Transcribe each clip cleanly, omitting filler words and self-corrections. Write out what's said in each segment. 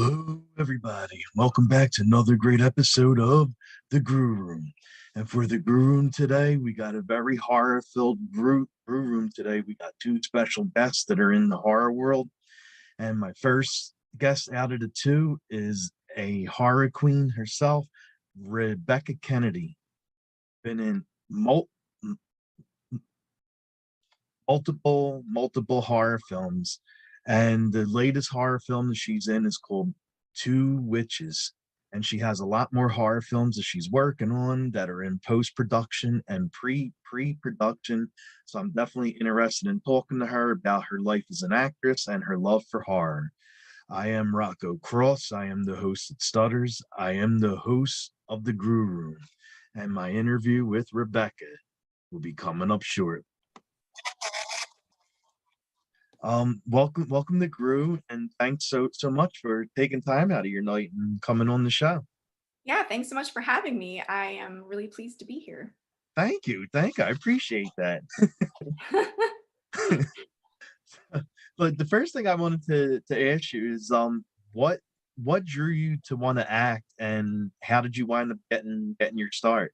Hello, everybody. Welcome back to another great episode of the Grue Room. And for the Grue Room today, we got a very horror-filled Grue Room today. We got two special guests that are in the horror world. And my first guest out of the two is a horror queen herself, Rebekah Kennedy. Been in multiple horror films. And the latest horror film that she's in is called Two Witches. And she has a lot more horror films that she's working on that are in post-production and pre-production. So I'm definitely interested in talking to her about her life as an actress and her love for horror. I am Rocco Cross. I am the host at Stutters. I am the host of the Grue Room. And my interview with Rebekah will be coming up short. Welcome to Grue, and thanks so much for taking time out of your night and coming on the show. Yeah, thanks so much for having me. I am really pleased to be here. Thank you. I appreciate that. But the first thing I wanted to ask you is what drew you to want to act, and how did you wind up getting your start?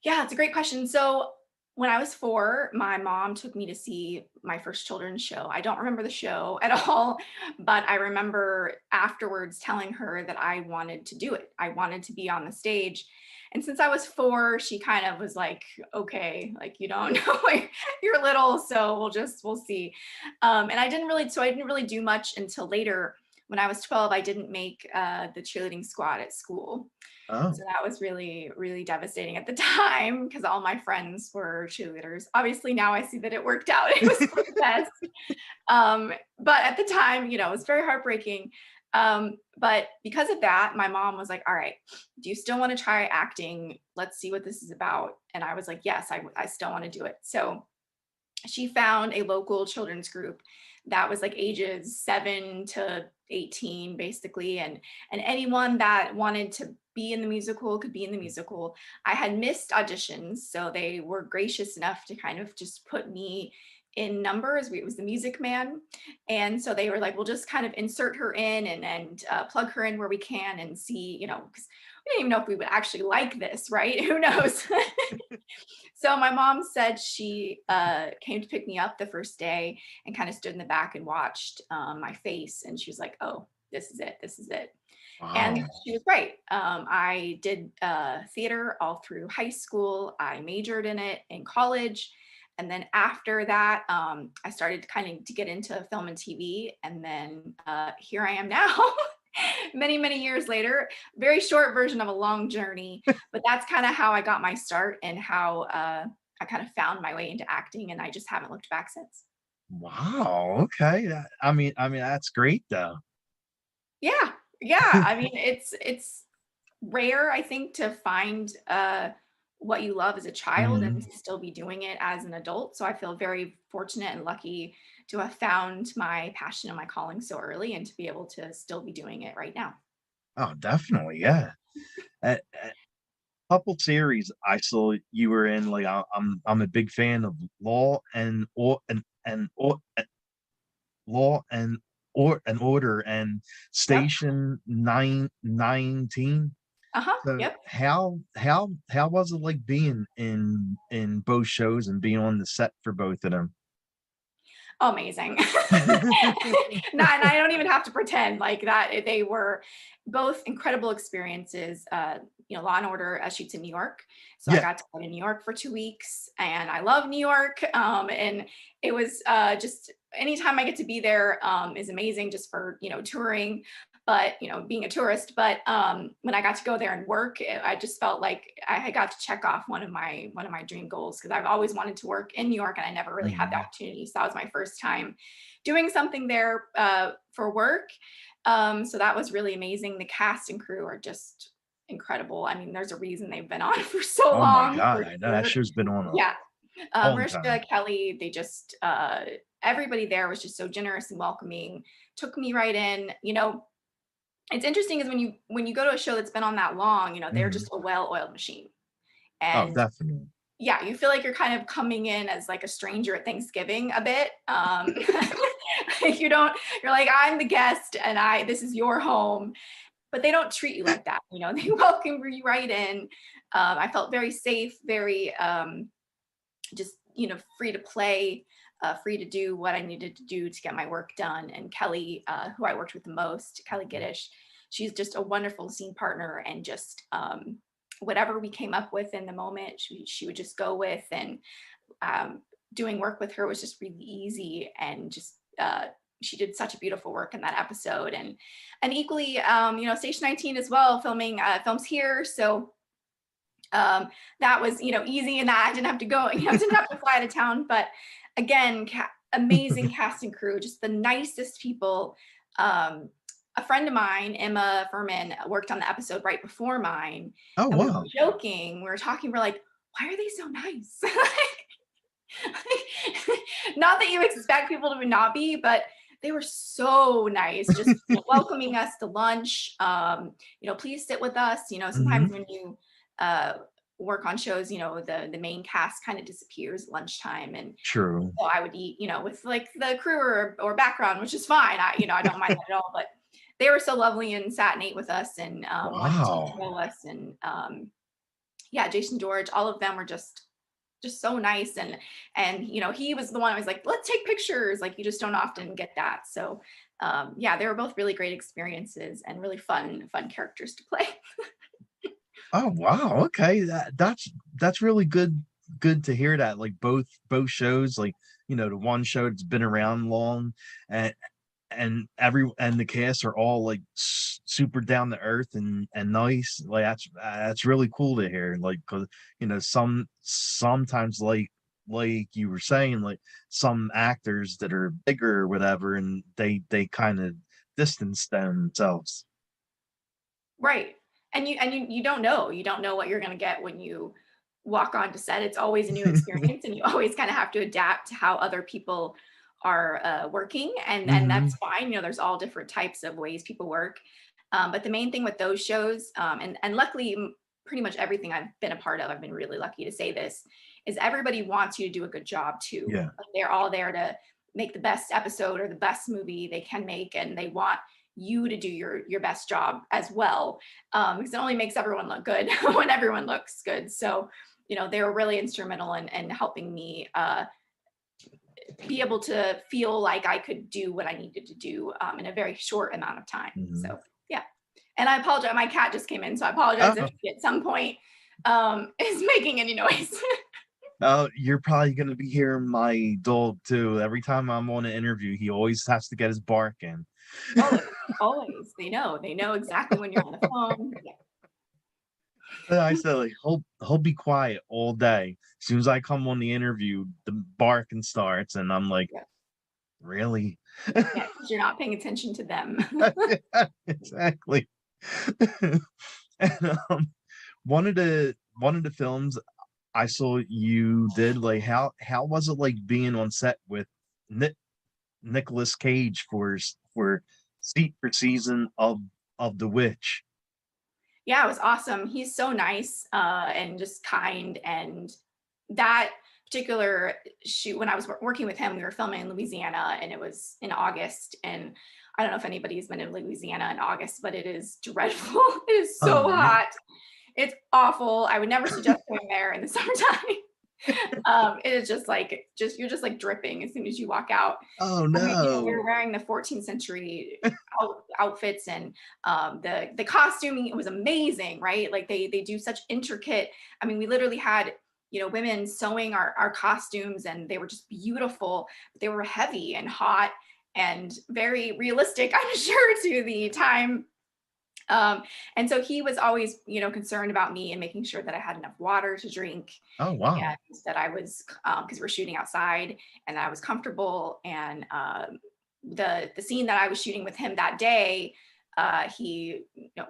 Yeah, it's a great question. So, when I was 4, my mom took me to see my first children's show. I don't remember the show at all, but I remember afterwards telling her that I wanted to do it. I wanted to be on the stage. And since I was 4, she kind of was like, okay, like you don't know, like, you're little, so we'll see. And I didn't really do much until later. When I was 12, I didn't make the cheerleading squad at school. Oh, So that was really, really devastating at the time because all my friends were cheerleaders. Obviously, now I see that it worked out. It was for the best. But at the time, it was very heartbreaking. But because of that, my mom was like, all right, do you still want to try acting? Let's see what this is about. And I was like, yes, I still want to do it. So she found a local children's group that was like ages 7 to 18 basically, and anyone that wanted to be in the musical could be in the musical. I had missed auditions, so they were gracious enough to kind of just put me in numbers. It was the Music Man, and so they were like, we'll just kind of insert her in and plug her in where we can and see, because we didn't even know if we would actually like this, right? Who knows? So my mom said she came to pick me up the first day and kind of stood in the back and watched my face. And she was like, oh, this is it. This is it. And wow. she was right. I did theater all through high school. I majored in it in college. And then after that, I started kind of to get into film and TV. And then here I am now. Many, many years later, very short version of a long journey, but that's kind of how I got my start and how I kind of found my way into acting, and I just haven't looked back since. Wow. Okay. I mean that's great though. Yeah, yeah. I mean, it's rare, I think, to find what you love as a child and Mhm. to still be doing it as an adult. So I feel very fortunate and lucky to have found my passion and my calling so early and to be able to still be doing it right now. Oh, definitely. Yeah. Couple series I saw you were in, like, I'm a big fan of Law and Order and Yep. Station 919. Uh-huh. So Yep. how was it like being in both shows and being on the set for both of them? Amazing. Not, and I don't even have to pretend like that. They were both incredible experiences. Law and Order shoots in New York, so I Yeah. got to go to New York for 2 weeks, and I love New York. And it was just anytime I get to be there is amazing, just for touring. But being a tourist, but when I got to go there and work, I just felt like I had got to check off one of my dream goals because I've always wanted to work in New York and I never really had the Mhm. opportunity. So that was my first time doing something there for work. So that was really amazing. The cast and crew are just incredible. I mean, there's a reason they've been on for so Oh my long, god, for I know that sure. show's been on a Yeah. long Mariska time. Kelly, they just everybody there was just so generous and welcoming, took me right in. It's interesting is when you go to a show that's been on that long, they're Mhm. just a well-oiled machine. Oh, And definitely. yeah, you feel like you're kind of coming in as like a stranger at Thanksgiving a bit. Like, you're like, I'm the guest and this is your home. But they don't treat you like that. They welcome you right in. I felt very safe, very just, free to play, free to do what I needed to do to get my work done. And Kelly, who I worked with the most, Kelly Giddish, she's just a wonderful scene partner, and just whatever we came up with in the moment, she would just go with. And doing work with her was just really easy, and just she did such a beautiful work in that episode. And equally, Station 19 as well, filming films here. So that was, easy, and that I didn't have to go, didn't have to fly to town. But again, amazing cast and crew, just the nicest people. A friend of mine, Emma Furman, worked on the episode right before mine. Oh, and wow. We were joking, we were talking, we're like, why are they so nice? Not that you expect people to not be, but they were so nice, just welcoming us to lunch. Please sit with us. Sometimes when you work on shows, the main cast kind of disappears lunchtime, and True. so I would eat, with like the crew or background, which is fine. I don't mind that at all. But they were so lovely and sat and ate with us, and wanted to know us. And Jason George, all of them were just so nice. And he was the one who was like, let's take pictures. Like, you just don't often get that. So they were both really great experiences and really fun characters to play. Oh, wow. Okay. That's really good to hear that. Like, both shows, like, the one show that's been around long, and the cast are all like super down to earth and nice. Like, that's really cool to hear. Like, 'cause sometimes, like you were saying, like, some actors that are bigger or whatever, and they kind of distance themselves. Right. And you don't know what you're going to get when you walk onto set. It's always a new experience, and you always kind of have to adapt to how other people are working, and that's fine. There's all different types of ways people work. But the main thing with those shows, and luckily, pretty much everything I've been a part of, I've been really lucky to say this, is everybody wants you to do a good job too. Yeah. Like, they're all there to make the best episode or the best movie they can make, and they want you to do your best job as well, because it only makes everyone look good when everyone looks good. So they were really instrumental in helping me be able to feel like I could do what I needed to do in a very short amount of time. So yeah. And I apologize, my cat just came in, so I apologize if he at some point is making any noise. Oh, you're probably going to be hearing my dog too. Every time I'm on an interview, he always has to get his bark in. Always. They know exactly when you're on the phone. Yeah. I said, like, he'll be quiet all day. As soon as I come on the interview, the barking starts, and I'm like, really? Yeah, because you're not paying attention to them. Yeah, exactly. And one of the films I saw you did, like, how was it like being on set with Nicolas Cage for season of The Witch? Yeah, it was awesome. He's so nice and just kind. And that particular shoot, when I was working with him, we were filming in Louisiana, and it was in August. And I don't know if anybody's been in Louisiana in August, but it is dreadful. It is so hot. It's awful. I would never suggest going there in the summertime. It is just you're just like dripping as soon as you walk out. Oh no. We were wearing the 14th century outfits, and the costuming, it was amazing, right? Like, they do such intricate, I mean, we literally had women sewing our costumes, and they were just beautiful, but they were heavy and hot and very realistic, I'm sure, to the time. And so he was always, concerned about me and making sure that I had enough water to drink. Oh, wow. And that I was, because we're shooting outside, and that I was comfortable. And the scene that I was shooting with him that day, he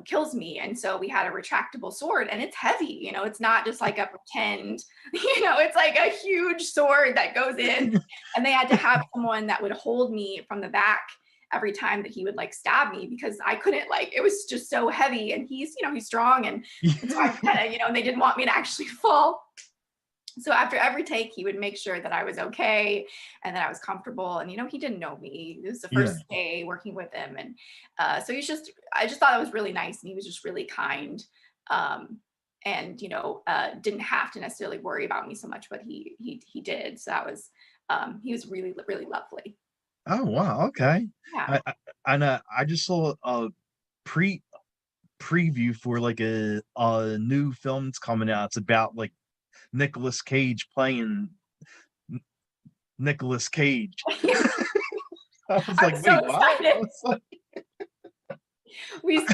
kills me. And so we had a retractable sword, and it's heavy, it's not just like a pretend, it's like a huge sword that goes in. And they had to have someone that would hold me from the back every time that he would like stab me, because I couldn't, like, it was just so heavy, and he's strong, and so I kind of, they didn't want me to actually fall. So after every take, he would make sure that I was okay and that I was comfortable. And he didn't know me. It was the Yeah. first day working with him, and so I just thought it was really nice, and he was just really kind, um, and didn't have to necessarily worry about me so much, but he did. So that was he was really really lovely. Oh, wow, okay. Yeah. I just saw a pre preview for, like, a new film that's coming out. It's about, like, Nicolas Cage playing N Nicolas Cage. I was I'm like, so "Wait, what?" I excited. was like,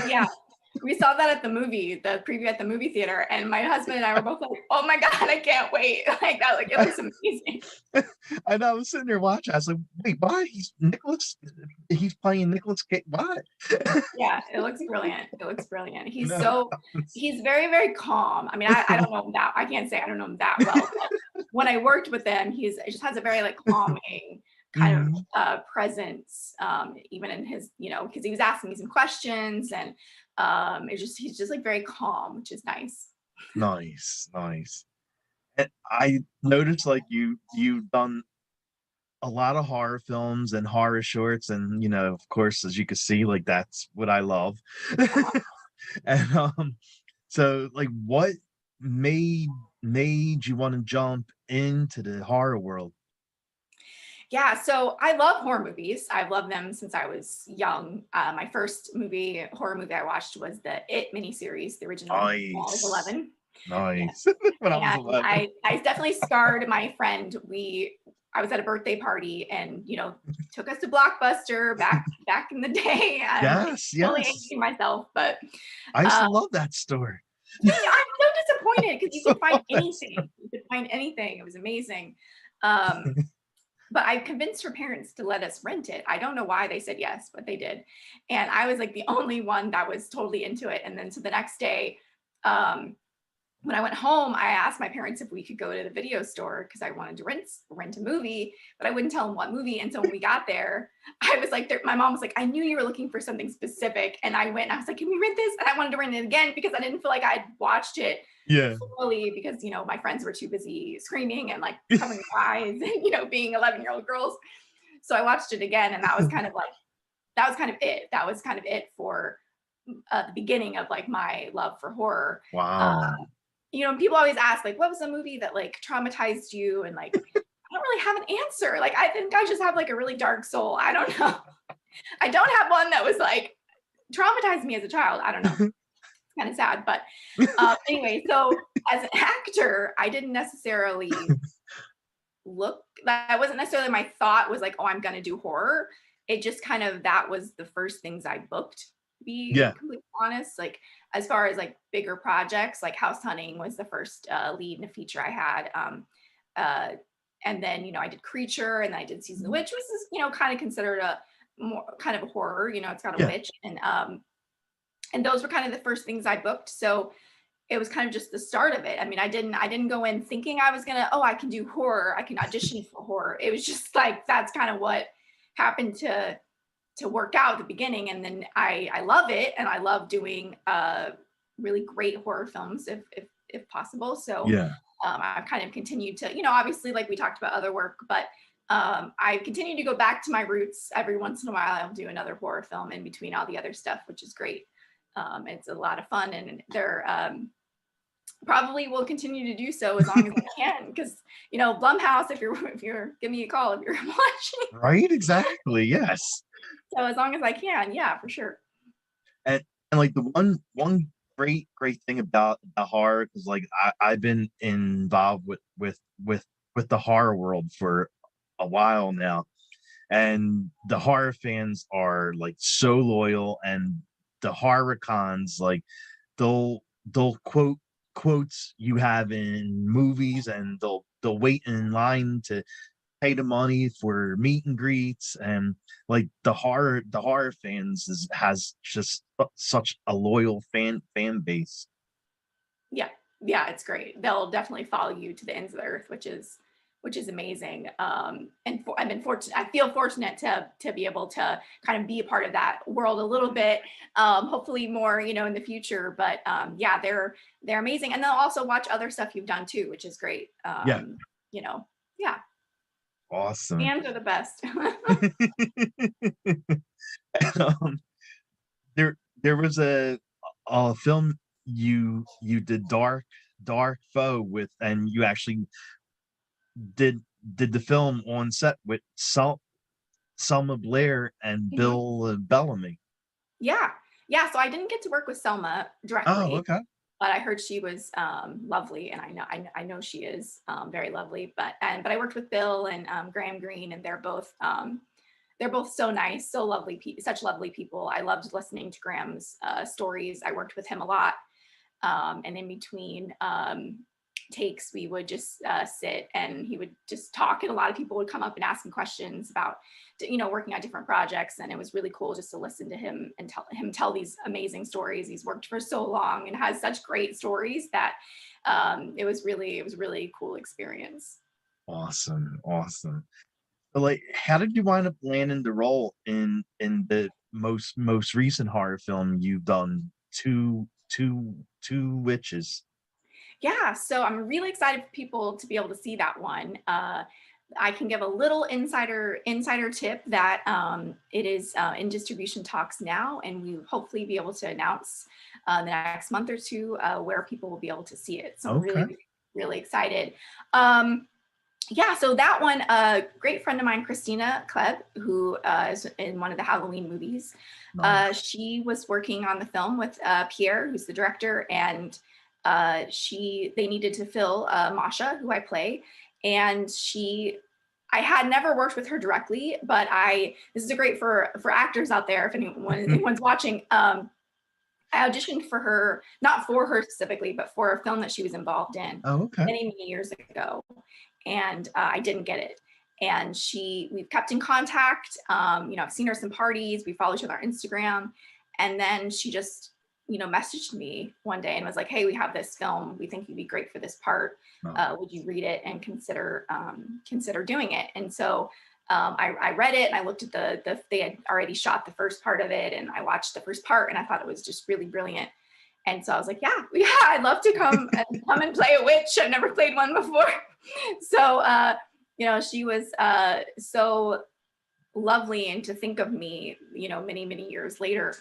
Yeah, we saw that at the the preview at the movie theater, and my husband and I were both like, "Oh my god, I can't wait!" Like that, like it looks amazing. and I was sitting there watching, I was like, "Wait, what? He's playing Nicolas Cage, what?" Yeah, it looks brilliant. It looks brilliant. You He's know? so he's very, very calm. I mean, I don't know him that I can't say I don't know him that well, but when I worked with him, he just has a very like calming kind of Mhm. presence, even in his, because he was asking me some questions, and he's just like very calm, which is nice. Nice, nice. And I noticed, like, you've done a lot of horror films and horror shorts, and, of course, as you can see, like, that's what I love. And, so, like, what made made you wanna jump into the horror world? Yeah, so I love horror movies. I've loved them since I was young. My first horror movie I watched was the It miniseries, the original when I was Nice. 11. Yeah. Nice. When I was And 11. I definitely scarred my friend. I was at a birthday party, and took us to Blockbuster back in the day. I'm like Yes, totally yes. aging myself, but I used to uh, love that store. I'm so disappointed because you could find anything. You could find anything. It was amazing. Um, but I convinced her parents to let us rent it. I don't know why they said yes, but they did. And I was like the only one that was totally into it. And then so the next day, um, when I went home, I asked my parents if we could go to the video store because I wanted to rent a movie, but I wouldn't tell them what movie. And so when we got there, I was like, my mom was like, I knew you were looking for something specific. And I went and I was like, can we rent this? And I wanted to rent it again because I didn't feel like I'd watched it Yeah. fully because, my friends were too busy screaming and like covering their eyes and, being 11-year-old girls. So I watched it again, and that was kind of it. That was kind of it for the beginning of like my love for horror. Uh, Wow. People always ask like, what was a movie that like traumatized you? And like, I don't really have an answer. Like, I think I just have like a really dark soul. I don't know. I don't have one that was like traumatized me as a child. I don't know. It's kind of sad, but anyway. So as an actor, I didn't necessarily that wasn't necessarily my thought was like, oh, I'm gonna do horror. It just kind of that was the first things I booked, to be Yeah. completely honest. Like as far as like bigger projects, like House Hunting was the first lead in a feature I had. Uh, and then I did Creature, and then I did Season of the Witch, which is kind of considered a more kind of a horror. It's got a Yeah. witch, and those were kind of the first things I booked. So it was kind of just the start of it. I mean, I didn't go in thinking I was gonna, oh, I can do horror, I can audition for horror. It was just like that's kind of what happened to work out at the beginning. And then I love it, and I love doing really great horror films if possible. So Yeah. I've kind of continued to, obviously like we talked about other work, but I continue to go back to my roots. Every once in a while I'll do another horror film in between all the other stuff, which is great. It's a lot of fun, and they're probably will continue to do so as long as I can. Because Blumhouse, if you're give me a call if you're watching. Right? Exactly, yes. So as long as I can, yeah, for sure. And, like, the one great thing about the horror is, like, I've been involved with the horror world for a while now, and the horror fans are, like, so loyal, and the horror cons, like, they'll quote quotes you have in movies, and they'll wait in line to pay the money for meet and greets, and like the horror fans has just such a loyal fan base. Yeah, yeah, it's great. They'll definitely follow you to the ends of the earth, which is which is amazing. I've been fortunate. I feel fortunate to be able to kind of be a part of that world a little bit. Hopefully more, in the future. But yeah, they're amazing, and they'll also watch other stuff you've done too, which is great. Yeah. Yeah, Awesome. fans are the best. um, there was a film you did Dark Foe with, and you actually did the film on set with Selma Blair and Mhm. Bill Bellamy. Yeah, yeah. So I didn't get to work with Selma Oh, directly, okay. but I heard she was lovely, and I know she is very lovely. But I worked with Bill and Graham Greene, and they're both so nice, so lovely, such lovely people. I loved listening to Graham's stories. I worked with him a lot, and in between takes, we would just sit and he would just talk, and a lot of people would come up and ask him questions about, working on different projects. And it was really cool just to listen to him and tell these amazing stories. He's worked for so long and has such great stories that it was really cool experience. Awesome, awesome. So, like, how did you wind up landing the role in the most recent horror film you've done, Two Witches? Yeah, so I'm really excited for people to be able to see that one. I can give a little insider tip that it is in distribution talks now, and we will hopefully be able to announce the next month or two where people will be able to see it. So I'm Okay. really excited. Yeah, so that one, a great friend of mine, Christina Kleb, who is in one of the Halloween movies, Nice. she was working on the film with Pierre, who's the director, and they needed to fill Masha, who I play, and I had never worked with her directly, but this is a great for actors out there if anyone's watching. I auditioned for her, not for her specifically, but for a film that she was involved in Oh, okay. many years ago, and I didn't get it. And we've kept in contact. I've seen her some parties. We follow each other on Instagram, and then she just, messaged me one day and was like, "Hey, we have this film. We think you'd be great for this part. No. Would you read it and consider doing it?" And so I read it and I looked at they had already shot the first part of it, and I watched the first part and I thought it was just really brilliant. And so I was like, yeah, I'd love to come and play a witch. I've never played one before. So, she was so lovely, and to think of me, many years later,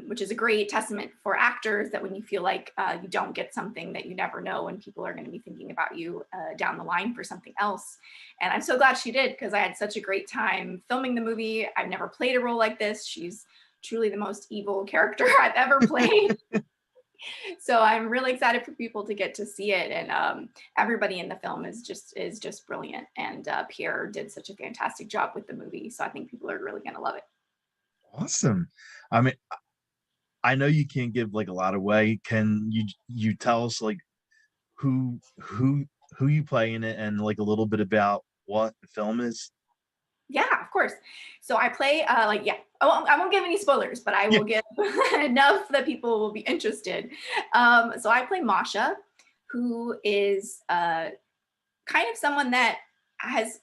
which is a great testament for actors, that when you feel like you don't get something, that you never know when people are going to be thinking about you down the line for something else. And I'm so glad she did, because I had such a great time filming the movie. I've never played a role like this. She's truly the most evil character I've ever played. So I'm really excited for people to get to see it, and everybody in the film is just brilliant. And Pierre did such a fantastic job with the movie, so I think people are really going to love it. Awesome. I mean, I know you can't give like a lot away. Can you tell us like who you play in it, and like a little bit about what the film is? Yeah, of course. So I play yeah. I won't give any spoilers, but I Yeah. will give enough that people will be interested. So I play Masha, who is kind of someone that has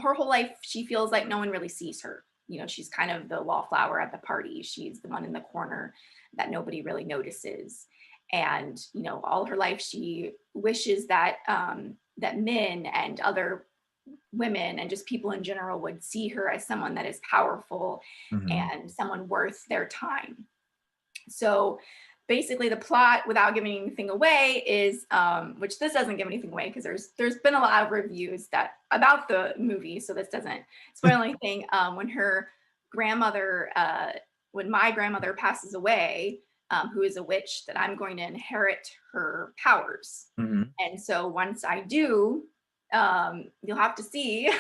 her whole life, she feels like no one really sees her. She's kind of the wallflower at the party. She's the one in the corner that nobody really notices. And, all her life she wishes that that men and other women and just people in general would see her as someone that is powerful Mhm. and someone worth their time. So basically the plot, without giving anything away, is which this doesn't give anything away, because there's been a lot of reviews that about the movie, so this doesn't spoil anything. When my grandmother passes away, who is a witch, that I'm going to inherit her powers. Mhm. And so once I do, you'll have to see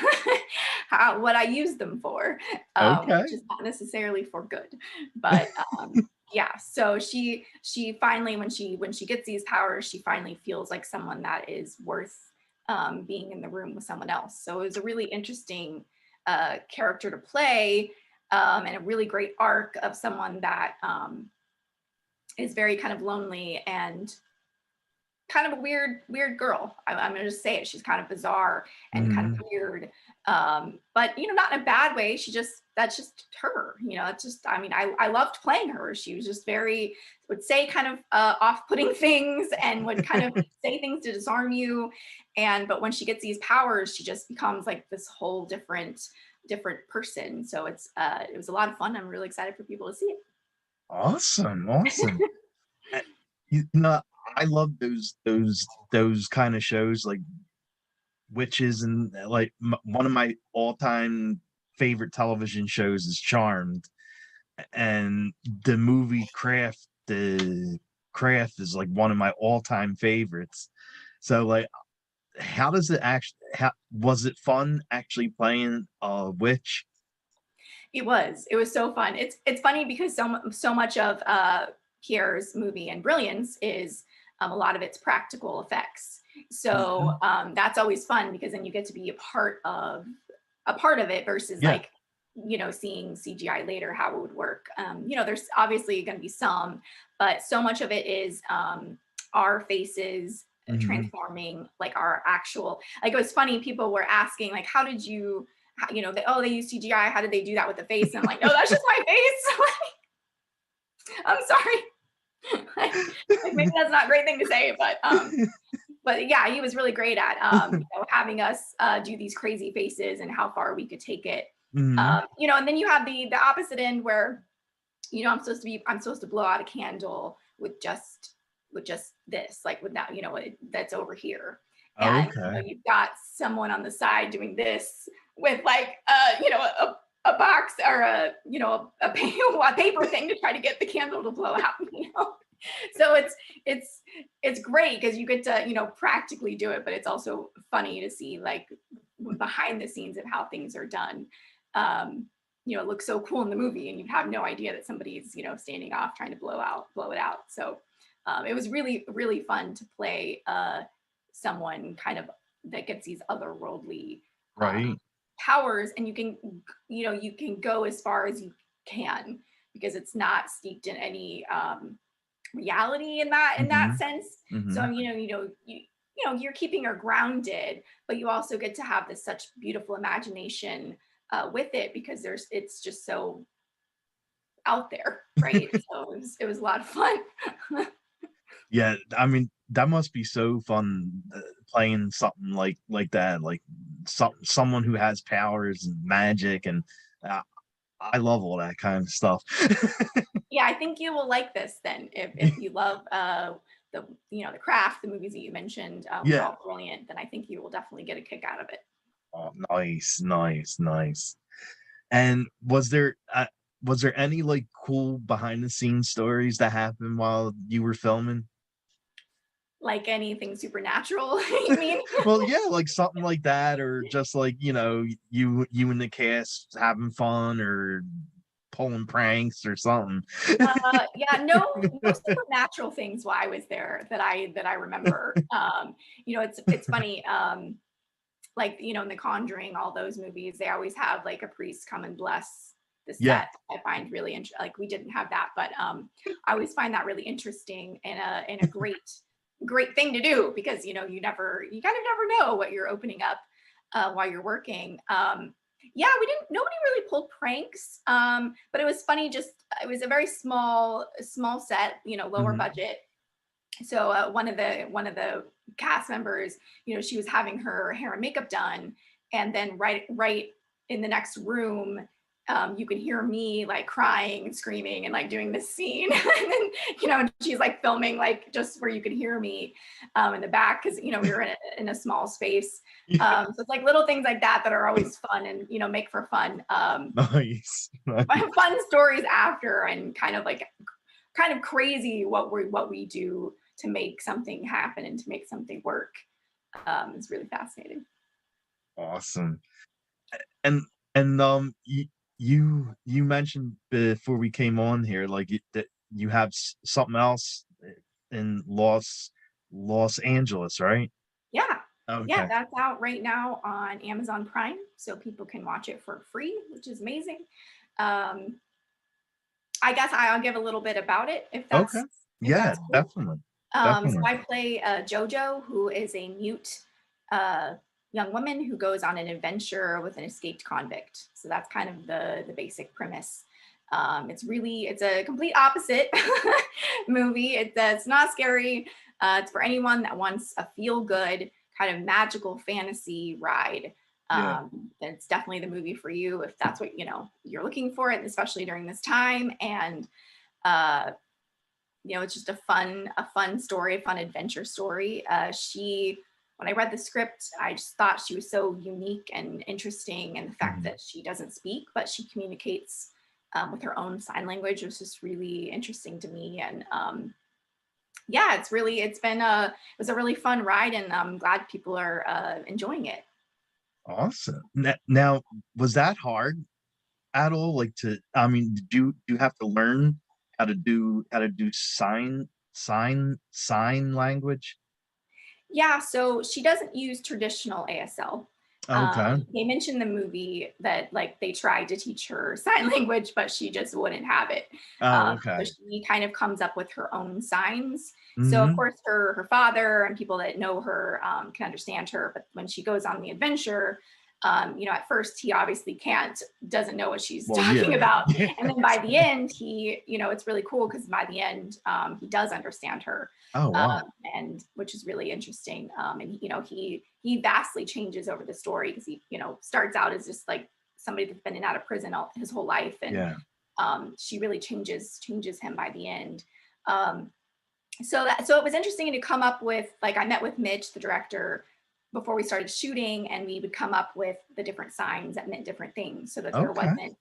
what I use them for, which Okay. is not necessarily for good. But yeah, so she finally, when she gets these powers, she finally feels like someone that is worth being in the room with someone else. So it was a really interesting character to play, and a really great arc of someone that is very kind of lonely and kind of a weird girl. I'm gonna just say it. She's kind of bizarre and kind of Hmm. weird. But not in a bad way. That's just her. That's just, I mean, I loved playing her. She was just would say kind of off-putting things and would kind of say things to disarm you. But when she gets these powers, she just becomes like this whole different person. So it was a lot of fun. I'm really excited for people to see it. Awesome, awesome. Uh, You know, I love those kind of shows like witches and like one of my all-time favorite television shows is Charmed, and the movie Craft is like one of my all-time favorites. So like, how does it actually? How was it fun actually playing a witch? It was so fun. It's funny because so much of Pierre's movie and Brilliance is a lot of it's practical effects. So Mhm. that's always fun because then you get to be a part of it versus Yeah. like seeing CGI later how it would work. There's obviously going to be some, but so much of it is our faces Hmm. transforming like our actual. Like it was funny. People were asking like, how did you? They use CGI. How did they do that with the face? And I'm like, no, that's just my face. I'm sorry. Like maybe that's not a great thing to say, but yeah, he was really great at having us do these crazy faces and how far we could take it. Hmm. And then you have the opposite end where I'm supposed to blow out a candle with just this, like with that, that's over here. And Okay. you've got someone on the side doing this with like a box or a paper thing to try to get the candle to blow out. So it's great because you get to practically do it, but it's also funny to see like behind the scenes of how things are done. um it looks so cool in the movie and you have no idea that somebody's standing off trying to blow it out. So it was really really fun to play someone kind of that gets these otherworldly Right. powers, and you can go as far as you can because it's not steeped in any reality in that Hmm. sense. So Hmm. you're keeping her grounded, but you also get to have this such beautiful imagination with it because it's just so out there, right? So it was a lot of fun. Yeah, I mean that must be so fun, playing something like that, like someone who has powers and magic, and uh, I love all that kind of stuff. Yeah, I think you will like this then if you love the craft, the movies that you mentioned, which are Yeah. all brilliant. Then I think you will definitely get a kick out of it. Oh, nice, nice, nice. And was there any like cool behind the scenes stories that happened while you were filming? Like anything supernatural, you mean? Well, yeah, like something like that, or just like, you and the cast having fun or pulling pranks or something. Yeah, no supernatural things while I was there that I remember. It's funny. Like in The Conjuring, all those movies, they always have like a priest come and bless the Yeah. set. I find really like we didn't have that, but I always find that really interesting and a great thing to do because you kind of never know what you're opening up while you're working. Yeah, nobody really pulled pranks, but it was funny. Just it was a very small set, lower Hmm. budget. So one of the cast members, she was having her hair and makeup done, and then right in the next room, you can hear me like crying and screaming and like doing this scene, and then she's like filming like just where you could hear me in the back because we were in a small space. Yeah. So it's like little things like that are always fun and make for fun. Nice. Fun stories after and kind of crazy what we do to make something happen and to make something work. Is really fascinating. Awesome. And you mentioned before we came on here, like that you have something else in Los Angeles, right? Yeah. Yeah, Okay. that's out right now on Amazon Prime, so people can watch it for free, which is amazing. Um, I guess I'll give a little bit about it if Okay. that's if Yeah, that's cool. definitely. So definitely. I play JoJo, who is a mute uh, young woman who goes on an adventure with an escaped convict. So that's kind of the basic premise. It's a complete opposite movie. It's not scary. It's for anyone that wants a feel good kind of magical fantasy ride. Yeah. It's definitely the movie for you if that's what you're looking for, it, especially during this time. And uh, it's just a fun story, a fun adventure story. When I read the script, I just thought she was so unique and interesting, and the fact Mhm. that she doesn't speak, but she communicates with her own sign language was just really interesting to me. And yeah, it was a really fun ride, and I'm glad people are enjoying it. Awesome. Now, was that hard at all? Like I mean, do you have to learn how to do sign language? Yeah, so she doesn't use traditional ASL. Okay. They mentioned the movie that like they tried to teach her sign language, but she just wouldn't have it. Oh, So okay. she kind of comes up with her own signs. So of Hmm. course her father and people that know her can understand her, but when she goes on the adventure, at first he obviously doesn't know what she's Well, talking yeah. about, Yeah. and then by the end it's really cool because by the end he does understand her, Oh, wow. and which is really interesting. And he vastly changes over the story because he starts out as just like somebody that's been in and out of prison his whole life, and Yeah. she really changes him by the end. Um, so it was interesting to come up with, like, I met with Mitch, the director, before we started shooting, and we would come up with the different signs that meant different things so that Okay.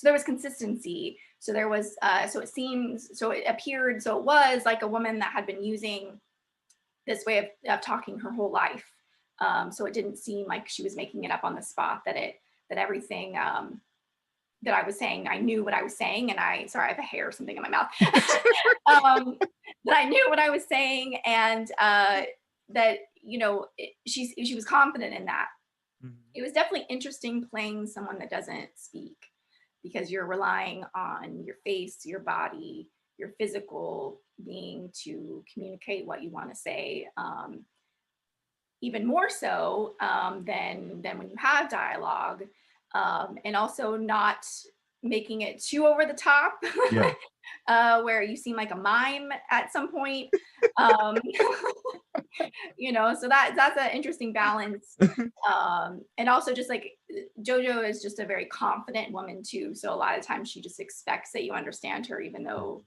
there was consistency. So there was so it appeared, so it was like a woman that had been using this way of talking her whole life. So it didn't seem like she was making it up on the spot, that everything that I was saying, I knew what I was saying, and sorry, I have a hair or something in my mouth. um, that I knew what I was saying, and that she was confident in that. Mhm. It was definitely interesting playing someone that doesn't speak, because you're relying on your face, your body, your physical being to communicate what you want to say. Even more so than when you have dialogue, and also not making it too over the top, Yeah. where you seem like a mime at some point. Um, so that's an interesting balance. And also just like Jojo is just a very confident woman too. So a lot of times she just expects that you understand her, even though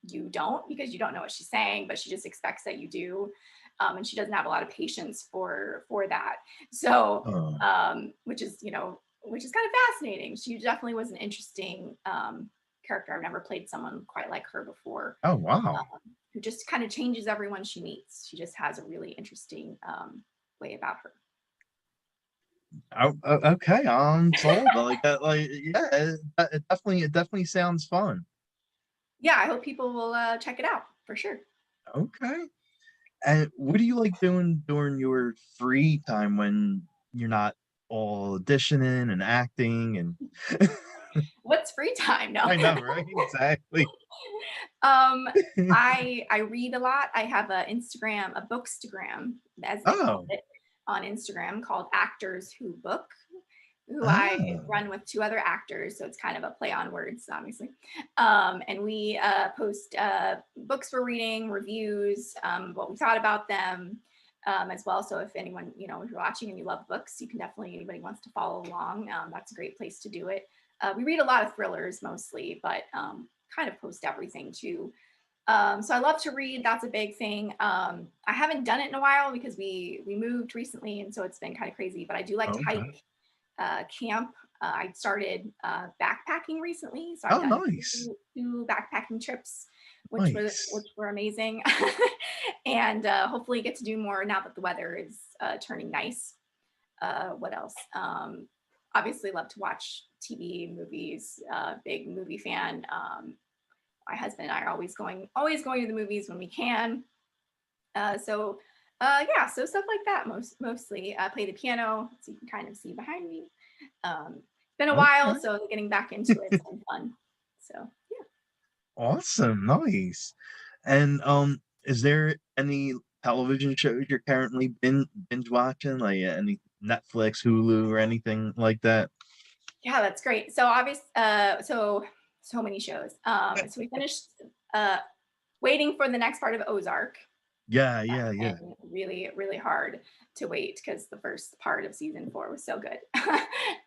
you don't, because you don't know what she's saying, but she just expects that you do. And she doesn't have a lot of patience for that. So Oh. which is kind of fascinating. She definitely was an interesting character. I've never played someone quite like her before, Oh, wow. who just kind of changes everyone she meets. She just has a really interesting way about her. Okay, I'm sold. Like that, like yeah, it definitely sounds fun. Yeah, I hope people will check it out for sure. Okay. And what do you like doing during your free time when you're not all auditioning and acting and What's free time? No. I know, right? Exactly. um, I read a lot. I have a bookstagram, as they call Oh. it, on Instagram, called Actors Who Book, who I Oh. run with two other actors. So it's kind of a play on words, obviously. And we post books we're reading, reviews, what we thought about them, as well. So if anyone, if you're watching and you love books, you can definitely, anybody wants to follow along, that's a great place to do it. We read a lot of thrillers mostly, but kind of post everything too. So I love to read. That's a big thing. I haven't done it in a while because we moved recently, and so it's been kind of crazy. But I do like to Okay. hike, camp. I started backpacking recently, so I've Oh, done nice. two backpacking trips, Nice. which were amazing, and hopefully get to do more now that the weather is turning nice. What else? Obviously, love to watch TV, movies. Big movie fan. My husband and I are always going to the movies when we can. So yeah, so stuff like that mostly. I play the piano, so you can kind of see behind me. It's been a while, Okay. so getting back into it's been fun. So yeah. Awesome. Nice. And Is there any television shows you're currently binge watching, like any Netflix, Hulu, or anything like that? Yeah, that's great. So obvious, so many shows. So we finished uh, waiting for the next part of Ozark. Yeah, yeah, yeah. And really, really hard to wait because the first part of season 4 was so good.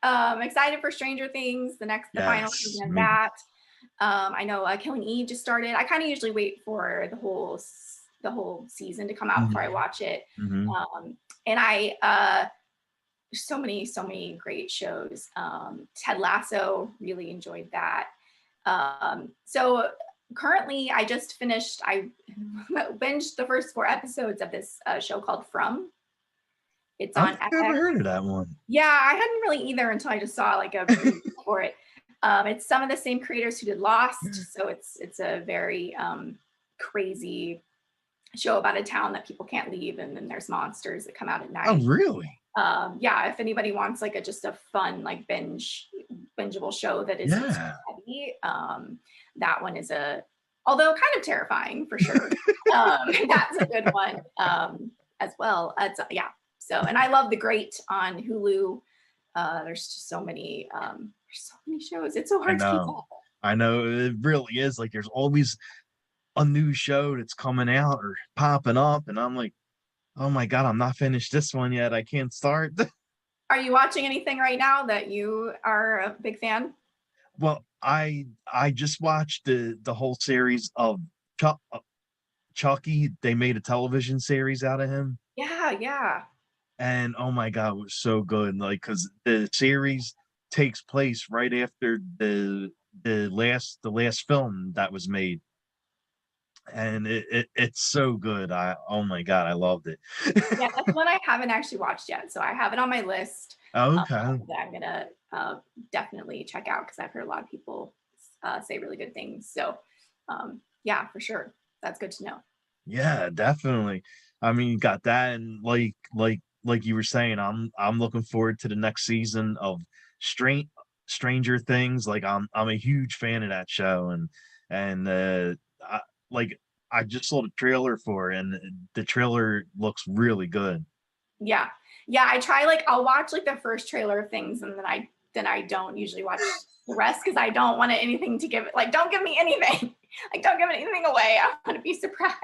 Excited for Stranger Things, the final Yes, season of me. that. I know Killing Eve just started. I kind of usually wait for the whole season to come out before I Mhm, watch it. mhm. And there's so many great shows. Ted Lasso, really enjoyed that. So currently, I binged the first 4 episodes of this show called From. It's I've on never FX. heard of that one. Yeah, I hadn't really either until I just saw like a preview for it. It's some of the same creators who did Lost, so it's a very crazy show about a town that people can't leave, and then there's monsters that come out at Oh, night. really? Yeah, if anybody wants like just a fun like bingeable show that isn't too Yeah. heavy, that one is although kind of terrifying for sure. That's a good one as well. Yeah. So, and I love The Great on Hulu. There's just there's so many shows. It's so I hard to keep know. up. I know, it really is, like, there's always a new show that's coming out or popping up, and I'm like, "Oh my god, I'm not finished this one yet, I can't start." Are you watching anything right now that you are a big fan? Well, I just watched the whole series of Chucky. They made a television series out of him, Yeah, yeah. and oh my god, it was so good. Like, because the series takes place right after the last film that was made, and it's so good. I Oh my god, I loved it. Yeah, that's one I haven't actually watched yet. So I have it on my list Okay. that I'm gonna definitely check out because I've heard a lot of people say really good things. So yeah, for sure, that's good to know. Yeah, definitely. I mean, you got that, and like you were saying, I'm looking forward to the next season of Strain Stranger Things. Like, I'm a huge fan of that show, and I, like, I just saw the trailer for it, and the trailer looks really good. Yeah, yeah. I'll watch like the first trailer of things, and then I don't usually watch the rest because I don't want anything to give it. Like, don't give me anything. Like, don't give anything away. I want to be surprised.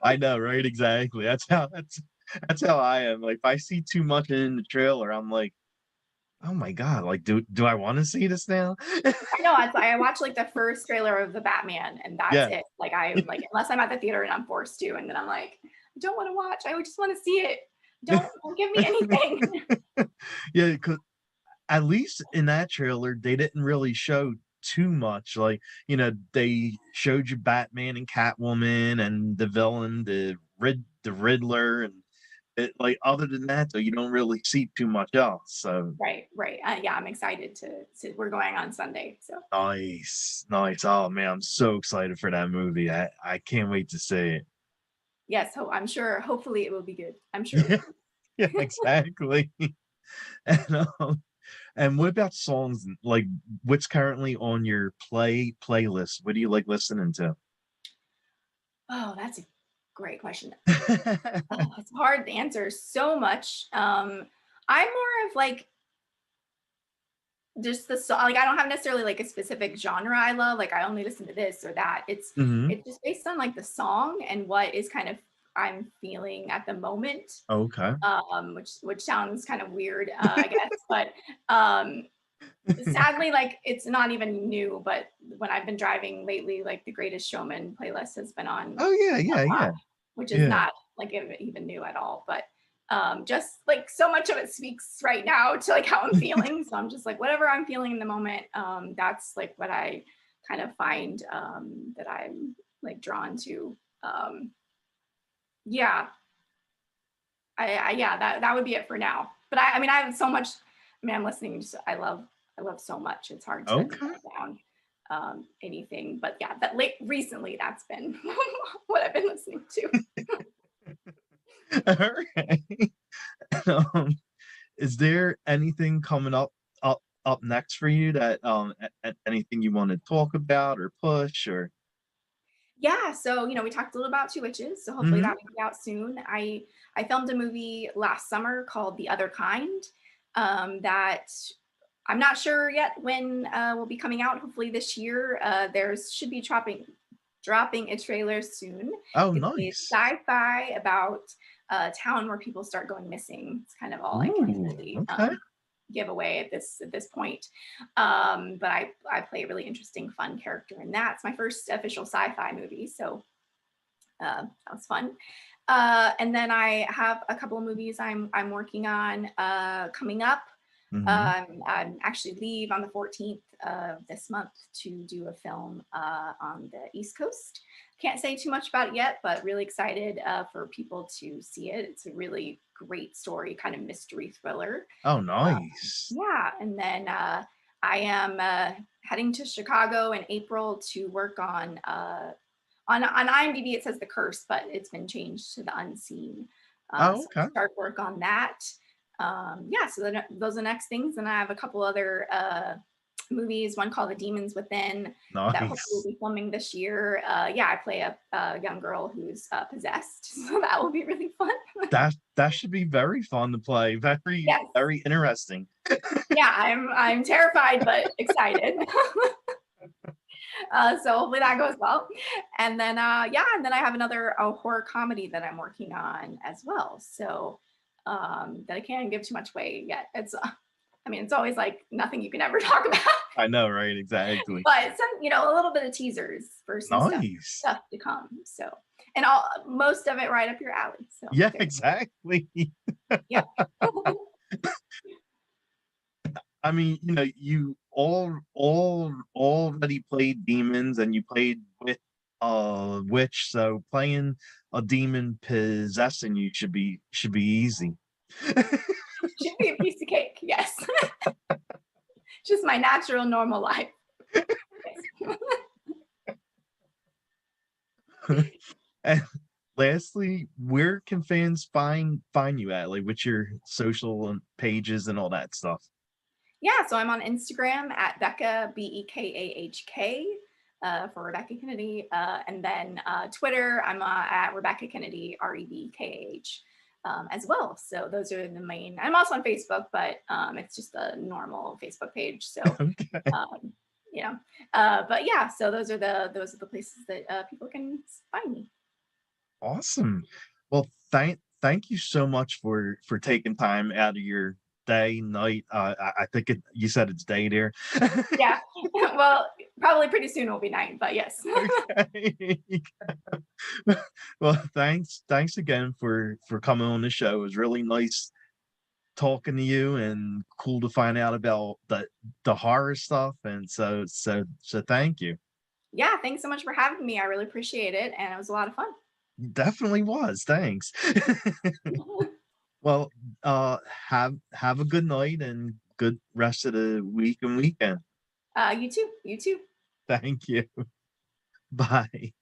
I know, right? Exactly. That's how I am. Like, if I see too much in the trailer, I'm like, oh my god, like, do I want to see this now? I know. I watch like the first trailer of the Batman, and that's Yeah. it. Like, I like unless I'm at the theater and I'm forced to, and then I'm like, I don't want to watch. I just want to see it. Don't give me anything. Yeah, 'cause at least in that trailer, they didn't really show too much. Like, they showed you Batman and Catwoman and the villain, the Riddler, and like, other than that, though, you don't really see too much else. So Right, right. Yeah, I'm excited we're going on Sunday. So nice, nice. Oh man, I'm so excited for that movie. I can't wait to see it. yes, I'm sure. Hopefully, it will be good. I'm sure it will Yeah, be. yeah, exactly. And and what about songs? Like, what's currently on your playlist? What do you like listening to? Oh, that's a great question. Oh, it's hard to answer so much. I'm more of like just the song. Like, I don't have necessarily like a specific genre I love. Like, I only listen to this or that. Mhm. It's just based on like the song and what is kind of I'm feeling at the moment. Okay. Which sounds kind of weird, I guess, but um, sadly, like it's not even new. But when I've been driving lately, like the Greatest Showman playlist has been on Oh, yeah, a yeah, lot, yeah, which is yeah. not like even new at all. But just like so much of it speaks right now to like how I'm feeling. So I'm just like whatever I'm feeling in the moment. That's like what I kind of find that I'm like drawn to. Yeah, yeah, that would be it for now. But I mean, I have so much. I mean, I'm listening. I love so much. It's hard to Okay. narrow down anything. But yeah, that late recently, that's been what I've been listening to. Alright. Um, is there anything coming up next for you that, anything you wanna talk about or push or Yeah, so we talked a little about Two Witches, so hopefully Hmm. that will be out soon. I filmed a movie last summer called The Other Kind, that I'm not sure yet when will be coming out. Hopefully this year. There's should be dropping a trailer soon. Oh, It's a nice. sci-fi about a town where people start going missing. It's kind of all I can Ooh, really okay. give away at this point. But I play a really interesting, fun character in that. It's my first official sci-fi movie, so that was fun. And then I have a couple of movies I'm working on coming up. Hmm. I'm actually leave on the 14th of this month to do a film on the East Coast. Can't say too much about it yet, but really excited for people to see it. It's a really great story, kind of mystery thriller. Oh, nice. Yeah, and then I am heading to Chicago in April to work on IMDb. It says The Curse, but it's been changed to The Unseen. Oh, So okay. start work on that. Yeah, so those are the next things, and I have a couple other movies. One called The Demons Within that hopefully will Nice. be filming this year. Yeah, I play a young girl who's possessed, so that will be really fun. That should be very fun to play. Very, Yes, very interesting. yeah, I'm terrified but excited. So hopefully that goes well. And then yeah, and then I have another horror comedy that I'm working on as well. So that I can't give too much away yet. It's I mean, it's always like nothing you can ever talk about, I know, right? Exactly. but some, a little bit of teasers for some stuff Nice. stuff to come. So, and all most of it right up your alley. So Yeah, there, exactly. yeah. I mean, you all already played demons and you played with a witch, so playing a demon possessing you should be easy. Should be a piece of cake. Yes. Just my natural normal life. Yes. And lastly, where can fans find you at? Like, what's your social pages and all that stuff? Yeah, so I'm on Instagram at Becca Bekahk for Rebekah Kennedy, and then Twitter I'm at Rebekah Kennedy Rebkah as well. So those are the main. I'm also on Facebook, but it's just a normal Facebook page. So Okay. um, yeah, but yeah, so those are the places that people can find me. Awesome. Well, thank you so much for taking time out of your day, night. I think you said it's day there. Yeah, well, probably pretty soon will be night, but yes. Okay. Well, thanks again for coming on the show. It was really nice talking to you and cool to find out about the horror stuff. And so thank you. Yeah, thanks so much for having me. I really appreciate it, and it was a lot of fun. Definitely was. Thanks. Well, uh, have a good night and good rest of the week and weekend. You too. You too. Thank you. Bye.